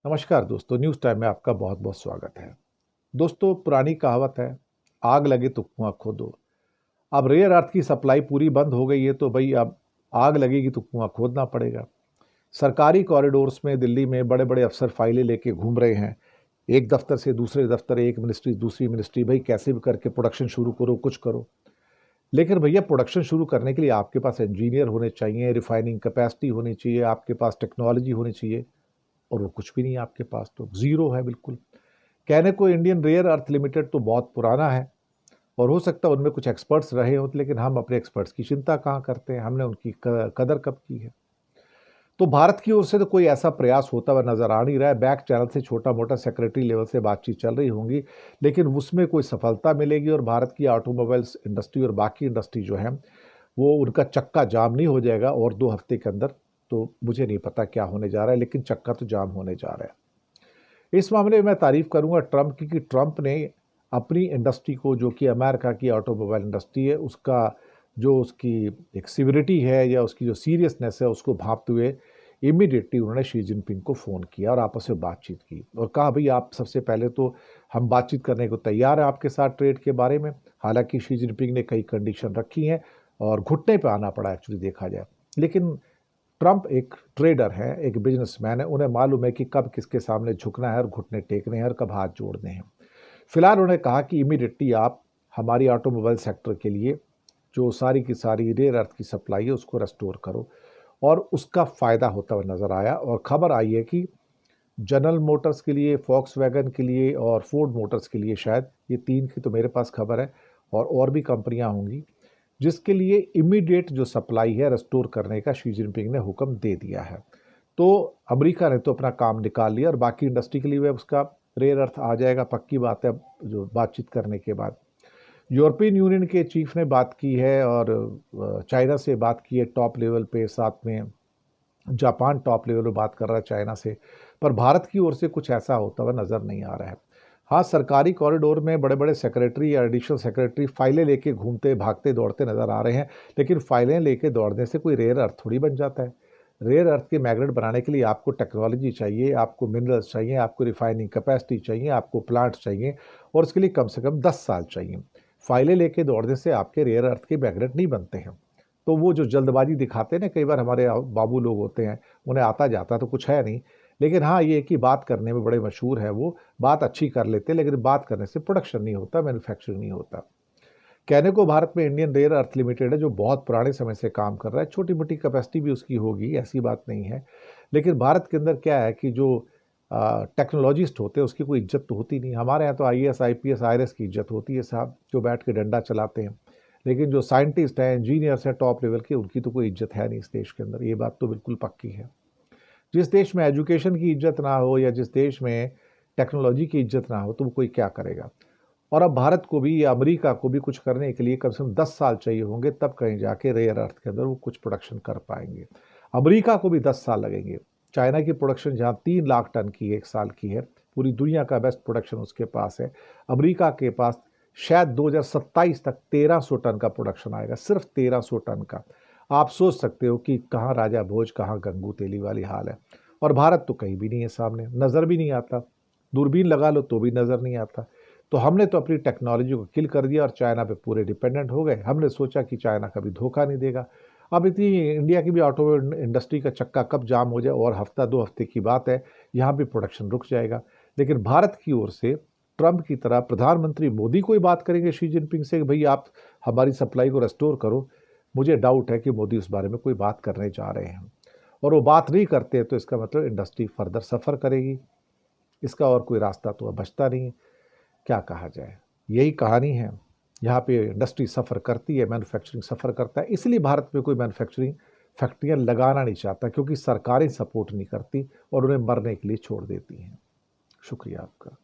नमस्कार दोस्तों, news time में आपका बहुत बहुत स्वागत है। दोस्तों, पुरानी कहावत है, आग लगे तो कुआं खोदो। अब रेयर अर्थ की सप्लाई पूरी बंद हो गई है तो भाई अब आग लगेगी तो कुआं खोदना पड़ेगा। सरकारी कॉरिडोर्स में दिल्ली में बड़े बड़े अफसर फाइलें लेके घूम रहे हैं, एक दफ्तर से दूसरे दफ्तर, एक मिनिस्ट्री दूसरी मिनिस्ट्री, भाई कैसे भी करके प्रोडक्शन शुरू करो, कुछ करो। लेकिन भैया प्रोडक्शन शुरू करने के लिए आपके पास इंजीनियर होने चाहिए, रिफाइनिंग कैपेसिटी होनी चाहिए, आपके पास टेक्नोलॉजी होनी चाहिए, और वो कुछ भी नहीं है आपके पास, तो ज़ीरो है बिल्कुल। कहने को इंडियन रेयर अर्थ लिमिटेड तो बहुत पुराना है और हो सकता है उनमें कुछ एक्सपर्ट्स रहे हों, लेकिन हम अपने एक्सपर्ट्स की चिंता कहाँ करते हैं, हमने उनकी कदर कब की है। तो भारत की ओर से तो कोई ऐसा प्रयास होता हुआ नजर आ नहीं रहा है। बैक चैनल से छोटा मोटा सेक्रेटरी लेवल से बातचीत चल रही होंगी, लेकिन उसमें कोई सफलता मिलेगी और भारत की ऑटोमोबाइल्स इंडस्ट्री और बाकी इंडस्ट्री जो है वो उनका चक्का जाम नहीं हो जाएगा और 2 हफ्ते के अंदर। तो मुझे नहीं पता क्या होने जा रहा है, लेकिन चक्का तो जाम होने जा रहा है। इस मामले में मैं तारीफ करूंगा ट्रंप की कि ट्रंप ने अपनी इंडस्ट्री को, जो कि अमेरिका की ऑटोमोबाइल इंडस्ट्री है, उसका जो उसकी एक सिविरिटी है या उसकी जो सीरियसनेस है उसको भांपते हुए इमीडिएटली उन्होंने शी जिनपिंग को फ़ोन किया और आपस में बातचीत की और कहा भाई आप सबसे पहले तो हम बातचीत करने को तैयार हैं आपके साथ ट्रेड के बारे में। हालांकि शी जिनपिंग ने कई कंडीशन रखी हैं और घुटने पे आना पड़ा एक्चुअली देखा जाए, लेकिन ट्रंप एक ट्रेडर है, एक बिजनेसमैन है, उन्हें मालूम है कि कब किसके सामने झुकना है और घुटने टेकने हैं और कब हाथ जोड़ने हैं। फिलहाल उन्होंने कहा कि इमीडिएटली आप हमारी ऑटोमोबाइल सेक्टर के लिए जो सारी की सारी रेयर अर्थ की सप्लाई है उसको रेस्टोर करो, और उसका फ़ायदा होता हुआ नज़र आया। और खबर आई है कि जनरल मोटर्स के लिए, वैगन के लिए और फोर्ड मोटर्स के लिए, शायद ये तीन की तो मेरे पास खबर है, और भी कंपनियां होंगी जिसके लिए इमीडिएट जो सप्लाई है रेस्टोर करने का शी जिनपिंग ने हुक्म दे दिया है। तो अमेरिका ने तो अपना काम निकाल लिया और बाकी इंडस्ट्री के लिए वह उसका रेयर अर्थ आ जाएगा, पक्की बात है। जो बातचीत करने के बाद यूरोपियन यूनियन के चीफ ने बात की है और चाइना से बात की है टॉप लेवल पे, साथ में जापान टॉप लेवल पे बात कर रहा है चाइना से, पर भारत की ओर से कुछ ऐसा होता हुआ नज़र नहीं आ रहा है। हाँ, सरकारी कॉरिडोर में बड़े बड़े सेक्रेटरी या एडिशनल सेक्रेटरी फाइलें लेके घूमते भागते दौड़ते नज़र आ रहे हैं, लेकिन फाइलें लेके दौड़ने से कोई रेयर अर्थ थोड़ी बन जाता है। रेयर अर्थ के मैग्नेट बनाने के लिए आपको टेक्नोलॉजी चाहिए, आपको मिनरल्स चाहिए, आपको रिफाइनिंग कैपेसिटी चाहिए, आपको प्लांट्स चाहिए, और उसके लिए कम से कम 10 साल चाहिए। फाइलें लेके दौड़ने से आपके रेयर अर्थ के मैग्नेट नहीं बनते हैं। तो वो जो जल्दबाजी दिखाते हैं ना, कई बार हमारे बाबू लोग होते हैं, उन्हें आता जाता तो कुछ है नहीं, लेकिन हाँ ये कि बात करने में बड़े मशहूर है, वो बात अच्छी कर लेते हैं, लेकिन बात करने से प्रोडक्शन नहीं होता, मैन्युफैक्चरिंग नहीं होता। कहने को भारत में इंडियन रेयर अर्थ लिमिटेड है जो बहुत पुराने समय से काम कर रहा है, छोटी मोटी कैपेसिटी भी उसकी होगी, ऐसी बात नहीं है। लेकिन भारत के अंदर क्या है कि जो टेक्नोलॉजिस्ट होते हैं उसकी कोई इज्जत तो होती नहीं। हमारे यहाँ तो IAS IPS IRS की इज्जत होती है साहब, जो बैठ के डंडा चलाते हैं, लेकिन जो साइंटिस्ट हैं, इंजीनियर्स हैं टॉप लेवल के, उनकी तो कोई इज्जत है नहीं इस देश के अंदर। ये बात तो बिल्कुल पक्की है। जिस देश में एजुकेशन की इज्जत ना हो या जिस देश में टेक्नोलॉजी की इज्जत ना हो तो वो कोई क्या करेगा। और अब भारत को भी या अमेरिका को भी कुछ करने के लिए कम से कम 10 साल चाहिए होंगे, तब कहीं जाके रेयर अर्थ के अंदर वो कुछ प्रोडक्शन कर पाएंगे। अमेरिका को भी 10 साल लगेंगे। चाइना की प्रोडक्शन जहाँ 3 लाख टन की 1 साल की है, पूरी दुनिया का बेस्ट प्रोडक्शन उसके पास है। अमेरिका के पास शायद 2027 तक 1300 टन का प्रोडक्शन आएगा, सिर्फ 1300 टन का। आप सोच सकते हो कि कहाँ राजा भोज कहाँ गंगू तेली वाली हाल है। और भारत तो कहीं भी नहीं है, सामने नज़र भी नहीं आता, दूरबीन लगा लो तो भी नज़र नहीं आता। तो हमने तो अपनी टेक्नोलॉजी को किल कर दिया और चाइना पे पूरे डिपेंडेंट हो गए। हमने सोचा कि चाइना कभी धोखा नहीं देगा। अब इतनी इंडिया की भी ऑटोमोबाइल इंडस्ट्री का चक्का कब जाम हो जाए, और हफ्ता 2 हफ्ते की बात है, यहाँ भी प्रोडक्शन रुक जाएगा। लेकिन भारत की ओर से ट्रंप की तरह प्रधानमंत्री मोदी कोई बात करेंगे शी जिनपिंग से कि भाई आप हमारी सप्लाई को रेस्टोर करो, मुझे डाउट है कि मोदी उस बारे में कोई बात करने जा रहे हैं। और वो बात नहीं करते तो इसका मतलब इंडस्ट्री फर्दर सफ़र करेगी, इसका और कोई रास्ता तो अब बचता नहीं। क्या कहा जाए, यही कहानी है। यहाँ पे इंडस्ट्री सफ़र करती है, मैन्युफैक्चरिंग सफ़र करता है, इसलिए भारत में कोई मैन्युफैक्चरिंग फैक्ट्रियाँ लगाना नहीं चाहता, क्योंकि सरकारें सपोर्ट नहीं करती और उन्हें मरने के लिए छोड़ देती हैं। शुक्रिया आपका।